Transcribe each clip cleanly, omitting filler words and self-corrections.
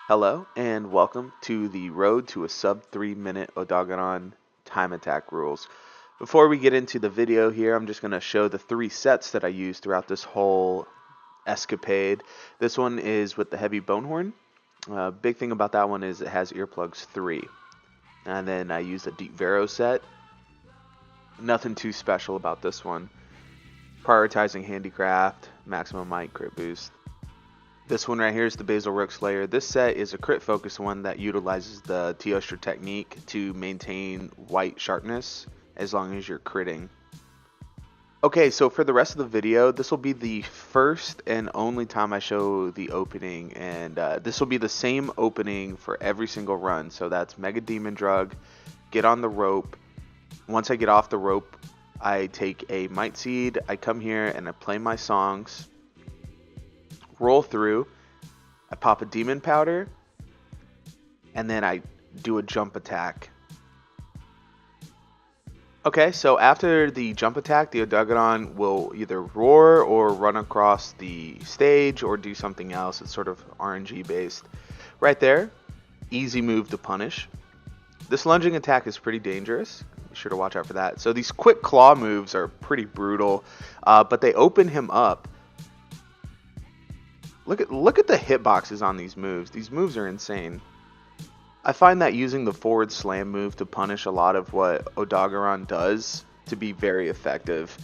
Hello and welcome to the road to a sub 3 minute Odogaron time attack rules. Before we get into the video here, I'm just going to show the 3 sets that I used throughout this whole escapade. This one is with the heavy bone horn. Big thing about that one is it has earplugs 3. And then I used a deep Vero set. Nothing too special about this one. Prioritizing handicraft, maximum might, crit boost. This one right here is the Basil Rook Slayer. This set is a crit focused one that utilizes the Teostra technique to maintain white sharpness as long as you're critting. Okay, so for the rest of the video, this will be the first and only time I show the opening, and this will be the same opening for every single run. So that's Mega Demon Drug, get on the rope. Once I get off the rope, I take a Might Seed, I come here and I play my songs. Roll through, I pop a demon powder, and then I do a jump attack. Okay, so after the jump attack, the Odogaron will either roar or run across the stage or do something else. It's sort of RNG based. Right there, easy move to punish. This lunging attack is pretty dangerous. Be sure to watch out for that. So these quick claw moves are pretty brutal, but they open him up. Look at the hitboxes on these moves. These moves are insane. I find that using the forward slam move to punish a lot of what Odogaron does to be very effective.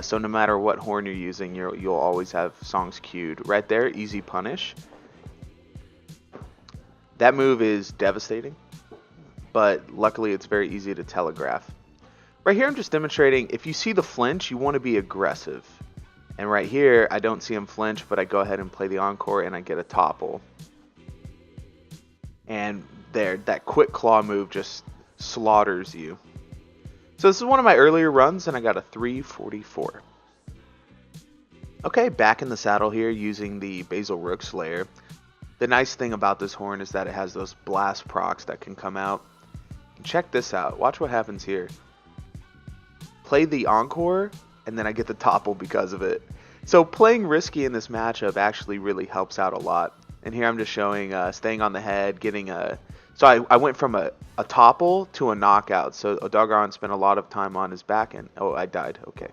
So no matter what horn you're using, you'll always have songs queued. Right there, easy punish. That move is devastating, but luckily it's very easy to telegraph. Right here I'm just demonstrating if you see the flinch, you want to be aggressive. And right here, I don't see him flinch, but I go ahead and play the encore and I get a topple. And there, that quick claw move just slaughters you. So this is one of my earlier runs and I got a 344. Okay, back in the saddle here using the Basil Rook Slayer. The nice thing about this horn is that it has those blast procs that can come out. And check this out, watch what happens here. Play the encore, and then I get the topple because of it. So playing risky in this matchup actually really helps out a lot. And here I'm just showing staying on the head, getting a... So I went from a topple to a knockout. So Odogaron spent a lot of time on his back end. Oh, I died. Okay.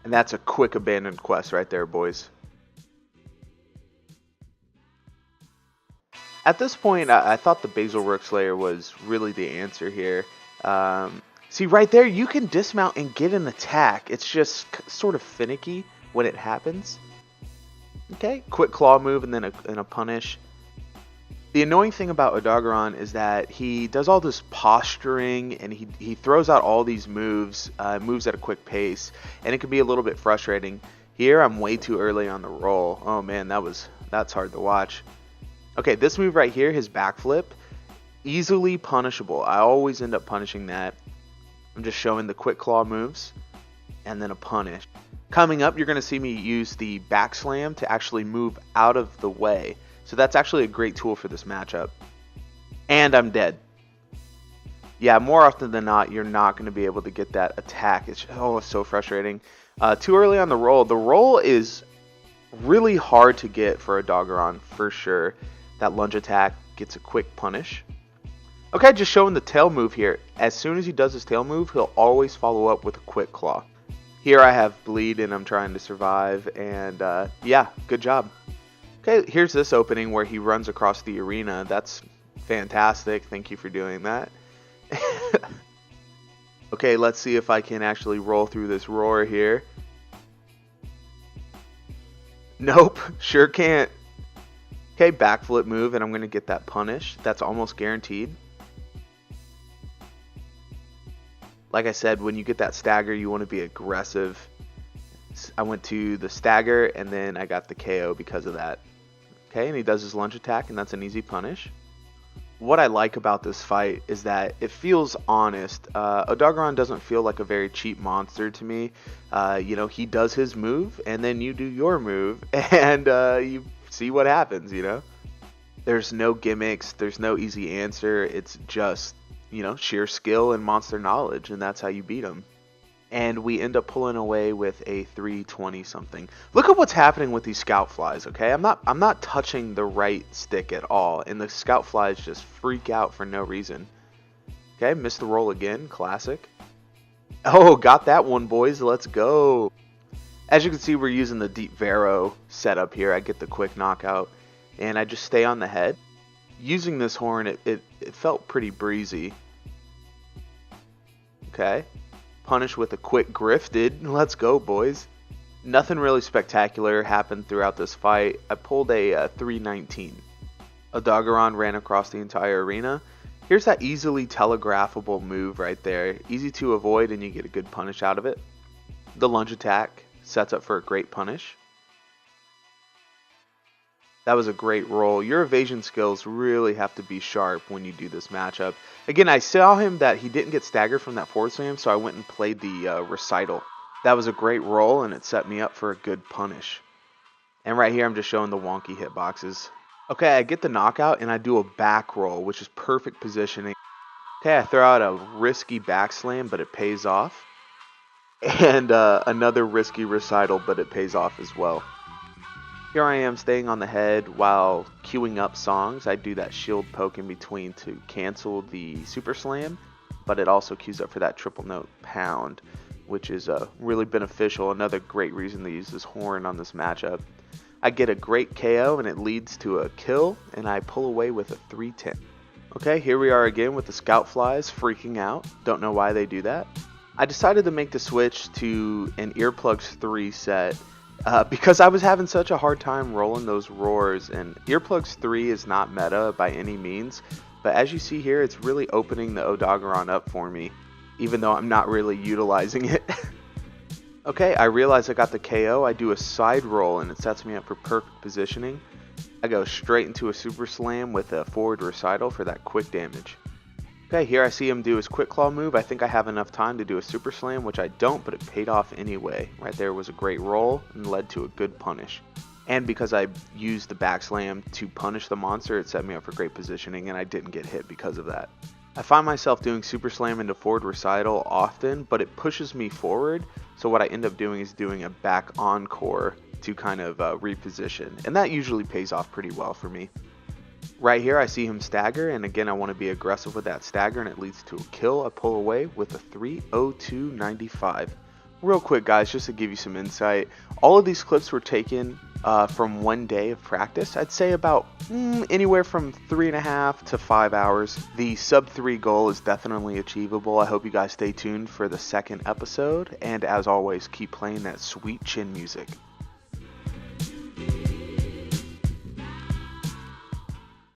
And that's a quick abandoned quest right there, boys. At this point, I thought the Basil Rook Slayer was really the answer here. See, right there, you can dismount and get an attack. It's just sort of finicky when it happens. Okay, quick claw move and then a punish. The annoying thing about Odogaron is that he does all this posturing and he throws out all these moves, moves at a quick pace, and it can be a little bit frustrating. Here, I'm way too early on the roll. Oh man, that's hard to watch. Okay, this move right here, his backflip, easily punishable. I always end up punishing that. I'm just showing the quick claw moves and then a punish. Coming up, you're going to see me use the back slam to actually move out of the way. So that's actually a great tool for this matchup. And I'm dead. Yeah, more often than not, you're not going to be able to get that attack. It's so frustrating. Too early on the roll. The roll is really hard to get for Odogaron for sure. That lunge attack gets a quick punish. Okay, just showing the tail move here. As soon as he does his tail move, he'll always follow up with a quick claw. Here I have bleed and I'm trying to survive, and yeah, good job. Okay, here's this opening where he runs across the arena. That's fantastic. Thank you for doing that. Okay, let's see if I can actually roll through this roar here. Nope, sure can't. Okay, backflip move, and I'm going to get that punish. That's almost guaranteed. Like I said, when you get that stagger, you want to be aggressive. I went to the stagger, and then I got the KO because of that. Okay, and he does his lunge attack, and that's an easy punish. What I like about this fight is that it feels honest. Odogaron doesn't feel like a very cheap monster to me. You know, he does his move, and then you do your move, and you see what happens, you know? There's no gimmicks, there's no easy answer, it's just, you know, sheer skill and monster knowledge, and that's how you beat him. and we end up pulling away with a 320 something. Look at what's happening with these scout flies, okay? I'm not touching the right stick at all, and the scout flies just freak out for no reason. Okay, missed the roll again, classic. Oh, got that one, boys. Let's go. As you can see, we're using the Deep Varo setup here. I get the quick knockout, and I just stay on the head. Using this horn, it felt pretty breezy. Okay. Punish with a quick Griffted. Let's go, boys. Nothing really spectacular happened throughout this fight. I pulled a 319. Odogaron ran across the entire arena. Here's that easily telegraphable move right there. Easy to avoid, and you get a good punish out of it. The lunge attack sets up for a great punish. That was a great roll. Your evasion skills really have to be sharp when you do this matchup. Again, I saw him that he didn't get staggered from that forward slam, so I went and played the recital. That was a great roll, and it set me up for a good punish. And right here, I'm just showing the wonky hitboxes. Okay, I get the knockout, and I do a back roll, which is perfect positioning. Okay, I throw out a risky back slam, but it pays off. And another risky recital, but it pays off as well. Here I am staying on the head while queuing up songs. I do that shield poke in between to cancel the super slam, but it also queues up for that triple note pound, which is really beneficial. Another great reason to use this horn on this matchup. I get a great KO, and it leads to a kill, and I pull away with a 310. Okay, here we are again with the scout flies freaking out. Don't know why they do that. I decided to make the switch to an Earplugs 3 set because I was having such a hard time rolling those roars, and Earplugs 3 is not meta by any means, but as you see here, it's really opening the Odogaron up for me, even though I'm not really utilizing it. Okay, I realize I got the KO. I do a side roll, and it sets me up for perfect positioning. I go straight into a super slam with a forward recital for that quick damage. Okay, here I see him do his quick claw move. I think I have enough time to do a super slam, which I don't, but it paid off anyway. Right there was a great roll and led to a good punish. And because I used the back slam to punish the monster, it set me up for great positioning, and I didn't get hit because of that. I find myself doing super slam into forward recital often, but it pushes me forward, so what I end up doing is doing a back encore to kind of reposition, and that usually pays off pretty well for me. Right here I see him stagger, and again I want to be aggressive with that stagger, and it leads to a kill. I pull away with a 302.95. Real quick guys, just to give you some insight, all of these clips were taken from one day of practice. I'd say about anywhere from 3.5 to 5 hours. The sub 3 goal is definitely achievable. I hope you guys stay tuned for the second episode, and as always, keep playing that sweet chin music.